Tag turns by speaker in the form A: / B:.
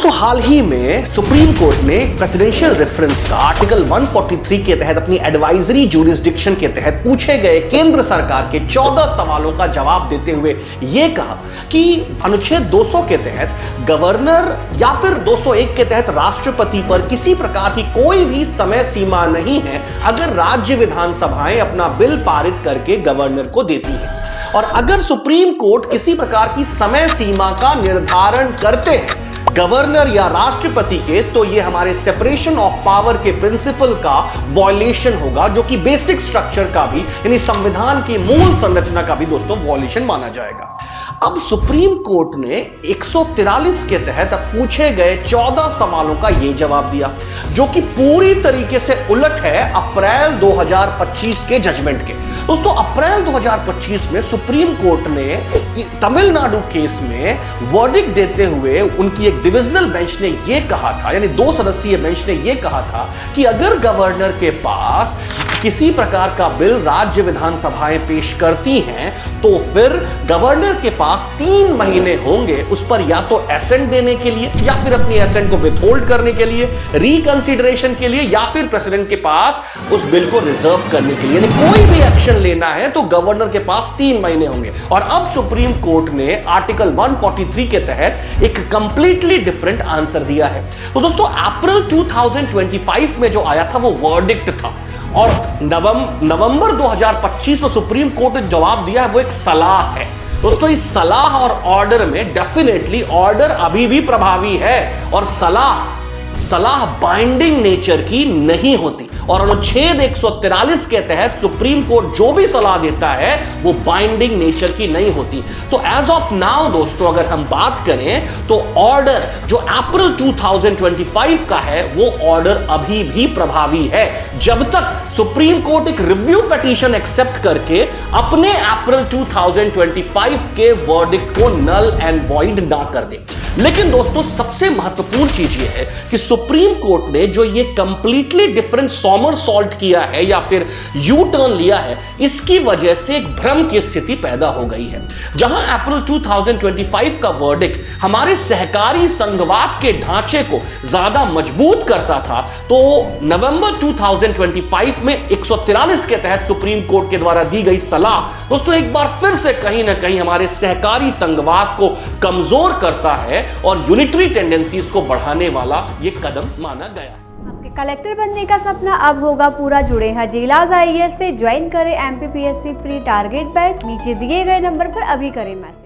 A: दोस्तों हाल ही में supreme court ने प्रेसिडेंशियल रेफरेंस का आर्टिकल 143 के तहत अपनी एडवाइजरी ज्यूरिसडिक्शन के तहत पूछे गए केंद्र सरकार के 14 सवालों का जवाब देते हुए यह कहा कि अनुच्छेद 200 के तहत गवर्नर या फिर 201 के तहत राष्ट्रपति पर किसी प्रकार की कोई भी समय सीमा नहीं है अगर राज्य विधानसभाएं अपना बिल पारित करके गवर्नर को देती हैं। और अगर सुप्रीम कोर्ट किसी प्रकार की समय सीमा का निर्धारण करते हैं गवर्नर या राष्ट्रपति के, तो ये हमारे सेपरेशन ऑफ पावर के प्रिंसिपल का वॉयलेशन होगा, जो कि बेसिक स्ट्रक्चर का भी यानी संविधान की मूल संरचना का भी दोस्तों वॉयलेशन माना जाएगा। अब सुप्रीम कोर्ट ने 143 के तहत पूछे गए 14 सवालों का यह जवाब दिया, जो कि पूरी तरीके से उलट है अप्रैल 2025 के जजमेंट के। दोस्तों अप्रैल 2025 में सुप्रीम कोर्ट ने तमिलनाडु केस में वर्डिक्ट देते हुए उनकी एक डिविजनल बेंच ने यह कहा था, यानी 2 सदस्यीय बेंच ने यह कहा था कि अगर गवर्नर के पास किसी प्रकार का बिल राज्य विधानसभाएं पेश करती हैं तो फिर गवर्नर के पास 3 महीने होंगे उस पर या तो एसेंट देने के लिए या फिर अपनी एसेंट को विथहोल्ड करने के लिए, रिकंसीडरेशन के लिए, या फिर प्रेसिडेंट के पास उस बिल को रिजर्व करने के लिए। यानी कोई भी एक्शन लेना है तो गवर्नर के पास 3 महीने होंगे। और अब सुप्रीम कोर्ट ने आर्टिकल 143 के तहत एक कंप्लीटली डिफरेंट आंसर दिया है। तो दोस्तों अप्रैल 2025 में जो आया था वो वर्डिक्ट था, और नवंबर 2025 में सुप्रीम कोर्ट ने जवाब दिया है वो एक सलाह है। दोस्तों इस सलाह और ऑर्डर में डेफिनेटली ऑर्डर अभी भी प्रभावी है और सलाह बाइंडिंग नेचर की नहीं होती, और अनुच्छेद 143 के तहत सुप्रीम कोर्ट जो भी सलाह देता है वो बाइंडिंग नेचर की नहीं होती। तो एज ऑफ नाउ दोस्तों अगर हम बात करें तो ऑर्डर जो अप्रैल 2025 का है वो ऑर्डर अभी भी प्रभावी है, जब तक सुप्रीम कोर्ट एक रिव्यू पिटीशन एक्सेप्ट करके अपने अप्रैल 2025 के वर्डिक्ट को नल एंड वॉइड ना कर दे। लेकिन दोस्तों सबसे महत्वपूर्ण चीज ये है कि सुप्रीम कोर्ट ने जो ये कंप्लीटली डिफरेंट सॉमरसॉल्ट किया है या फिर यू टर्न लिया है, इसकी वजह से एक भ्रम की स्थिति पैदा हो गई है। जहां अप्रैल 2025 का वर्डिक्ट हमारे सहकारी संघवाद के ढांचे को ज्यादा मजबूत करता था, तो नवंबर 2025 में 143 के तहत सुप्रीम कोर्ट के द्वारा दी गई सलाह दोस्तों एक बार फिर से कहीं ना कहीं हमारे सहकारी संघवाद को कमजोर करता है और यूनिटरी टेंडेंसीज को बढ़ाने वाला यह कदम माना गया है।
B: आपके कलेक्टर बनने का सपना अब होगा पूरा। जुड़े हैं जिलाज IAS से, ज्वाइन करें MPPSC प्री टारगेट बैच। नीचे दिए गए नंबर पर अभी करें मैसेज।